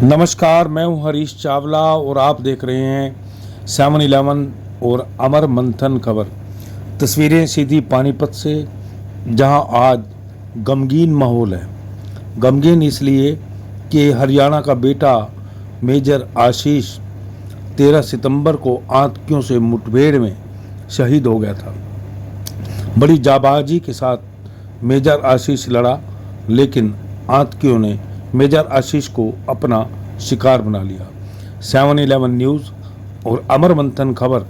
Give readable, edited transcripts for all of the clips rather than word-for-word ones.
नमस्कार, मैं हूं हरीश चावला और आप देख रहे हैं 7-11 और अमर मंथन खबर। तस्वीरें सीधी पानीपत से, जहां आज गमगीन माहौल है। गमगीन इसलिए कि हरियाणा का बेटा मेजर आशीष 13 सितंबर को आतंकियों से मुठभेड़ में शहीद हो गया था। बड़ी जाबाजी के साथ मेजर आशीष लड़ा, लेकिन आतंकियों ने मेजर आशीष को अपना शिकार बना लिया। 7-11 न्यूज़ और अमर मंथन खबर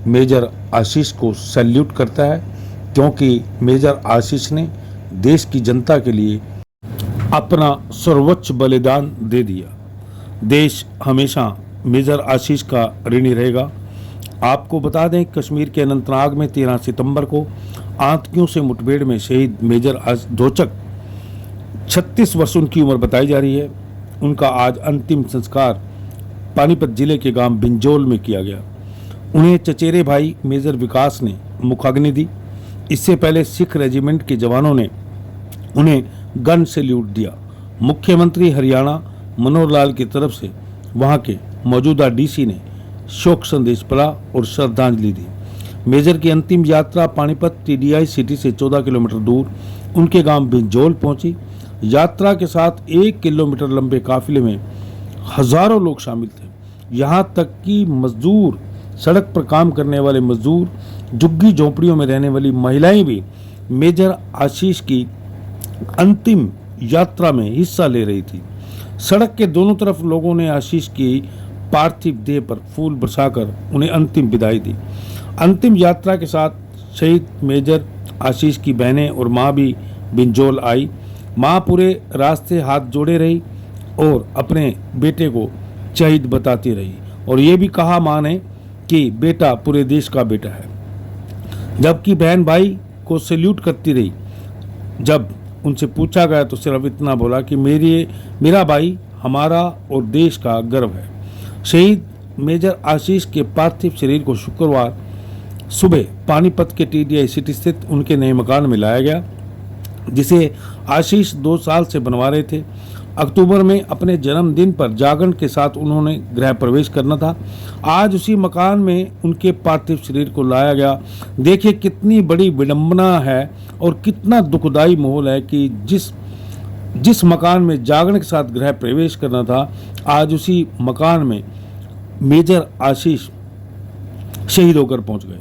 मेजर आशीष को सैल्यूट करता है, क्योंकि मेजर आशीष ने देश की जनता के लिए अपना सर्वोच्च बलिदान दे दिया। देश हमेशा मेजर आशीष का ऋणी रहेगा। आपको बता दें, कश्मीर के अनंतनाग में 13 सितंबर को आतंकियों से मुठभेड़ में शहीद मेजर धोचक 36 वर्ष उनकी उम्र बताई जा रही है। उनका आज अंतिम संस्कार पानीपत जिले के गांव बिंजोल में किया गया। उन्हें चचेरे भाई मेजर विकास ने मुखाग्नि दी। इससे पहले सिख रेजिमेंट के जवानों ने उन्हें गन सैल्यूट दिया। मुख्यमंत्री हरियाणा मनोहर लाल की तरफ से वहां के मौजूदा डीसी ने शोक संदेश पढ़ा और श्रद्धांजलि दी। मेजर की अंतिम यात्रा पानीपत टीडीआई सिटी से 14 किलोमीटर दूर उनके गांव बिंजोल पहुंची। यात्रा के साथ 1 किलोमीटर लंबे काफिले में हजारों लोग शामिल थे। यहां तक कि मजदूर, सड़क पर काम करने वाले मजदूर, झुग्गी झोंपड़ियों में रहने वाली महिलाएं भी मेजर आशीष की अंतिम यात्रा में हिस्सा ले रही थी। सड़क के दोनों तरफ लोगों ने आशीष की पार्थिव देह पर फूल बरसाकर उन्हें अंतिम विदाई दी। अंतिम यात्रा के साथ शहीद मेजर आशीष की बहनें और मां भी बिंजोल आई। मां पूरे रास्ते हाथ जोड़े रही और अपने बेटे को शहीद बताती रही, और ये भी कहा मां ने कि बेटा पूरे देश का बेटा है। जबकि बहन भाई को सैल्यूट करती रही। जब उनसे पूछा गया तो सिर्फ इतना बोला कि मेरा भाई हमारा और देश का गर्व है। शहीद मेजर आशीष के पार्थिव शरीर को शुक्रवार सुबह पानीपत के टीडीआई सिटी स्थित उनके नए मकान में लाया गया, जिसे आशीष 2 साल से बनवा रहे थे। अक्टूबर में अपने जन्मदिन पर जागरण के साथ उन्होंने गृह प्रवेश करना था। आज उसी मकान में उनके पार्थिव शरीर को लाया गया। देखिए कितनी बड़ी विडंबना है और कितना दुखदाई माहौल है कि जिस मकान में जागरण के साथ गृह प्रवेश करना था, आज उसी मकान में मेजर आशीष शहीद होकर पहुंच गए।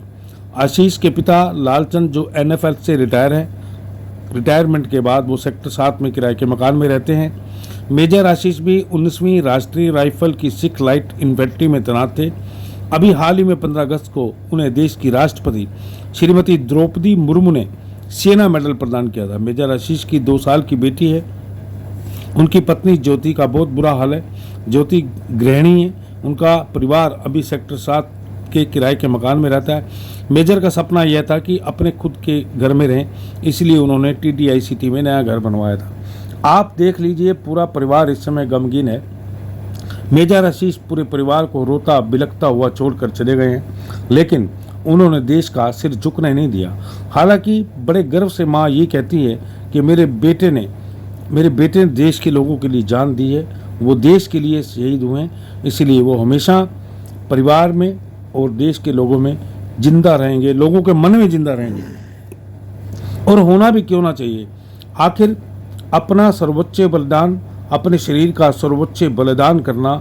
आशीष के पिता लालचंद, जो NFL से रिटायर है, रिटायरमेंट के बाद वो सेक्टर 7 में किराए के मकान में रहते हैं। मेजर आशीष भी 19वीं राष्ट्रीय राइफल की सिख लाइट इन्फेंट्री में तैनात थे। अभी हाल ही में 15 अगस्त को उन्हें देश की राष्ट्रपति श्रीमती द्रौपदी मुर्मू ने सेना मेडल प्रदान किया था। मेजर आशीष की 2 साल की बेटी है। उनकी पत्नी ज्योति का बहुत बुरा हाल है। ज्योति गृहिणी है। उनका परिवार अभी सेक्टर 7 के किराए के मकान में रहता है। मेजर का सपना यह था कि अपने खुद के घर में रहें, इसलिए उन्होंने टीडीआई सिटी में नया घर बनवाया था। आप देख लीजिए, पूरा परिवार इस समय गमगीन है। मेजर आशीष पूरे परिवार को रोता बिलखता हुआ छोड़कर चले गए हैं, लेकिन उन्होंने देश का सिर झुकने नहीं दिया। हालांकि बड़े गर्व से माँ ये कहती है कि मेरे बेटे ने देश के लोगों के लिए जान दी है। वो देश के लिए शहीद हुए हैं, इसलिए वो हमेशा परिवार में और देश के लोगों में जिंदा रहेंगे, लोगों के मन में जिंदा रहेंगे, और होना भी क्यों ना चाहिए। आखिर अपना सर्वोच्च बलिदान, अपने शरीर का सर्वोच्च बलिदान करना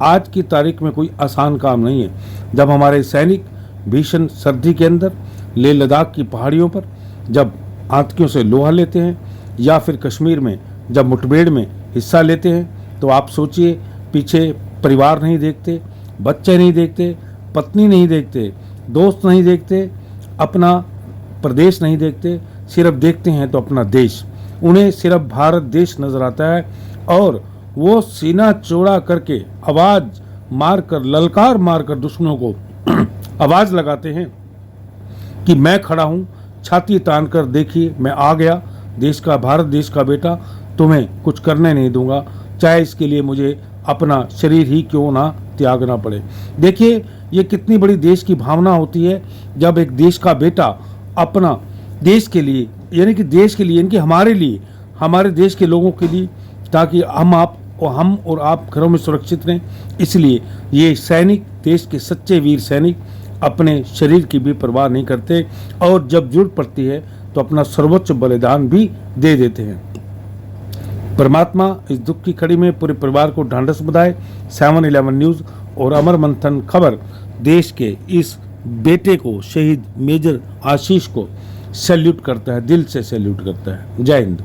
आज की तारीख में कोई आसान काम नहीं है। जब हमारे सैनिक भीषण सर्दी के अंदर लेह लद्दाख की पहाड़ियों पर जब आतंकियों से लोहा लेते हैं, या फिर कश्मीर में जब मुठभेड़ में हिस्सा लेते हैं, तो आप सोचिए, पीछे परिवार नहीं देखते, बच्चे नहीं देखते, पत्नी नहीं देखते, दोस्त नहीं देखते, अपना प्रदेश नहीं देखते, सिर्फ देखते हैं तो अपना देश। उन्हें सिर्फ भारत देश नजर आता है, और वो सीना चौड़ा करके आवाज मारकर, ललकार मारकर दुश्मनों को आवाज लगाते हैं कि मैं खड़ा हूं, छाती तान कर देखिए, मैं आ गया, देश का, भारत देश का बेटा, तुम्हें कुछ करने नहीं दूंगा, चाहे इसके लिए मुझे अपना शरीर ही क्यों ना त्यागना पड़े। देखिए ये कितनी बड़ी देश की भावना होती है, जब एक देश का बेटा अपना देश के लिए, यानी कि देश के लिए, यानी कि हमारे लिए, हमारे देश के लोगों के लिए, ताकि हम आप और हम और आप घरों में सुरक्षित रहें। इसलिए ये सैनिक, देश के सच्चे वीर सैनिक, अपने शरीर की भी परवाह नहीं करते और जब जरूरत पड़ती है तो अपना सर्वोच्च बलिदान भी दे देते हैं। परमात्मा इस दुख की घड़ी में पूरे परिवार को ढांढस बधाए। 7/11 न्यूज़ और अमर मंथन खबर देश के इस बेटे को, शहीद मेजर आशीष को सैल्यूट करता है, दिल से सैल्यूट करता है। जय हिंद।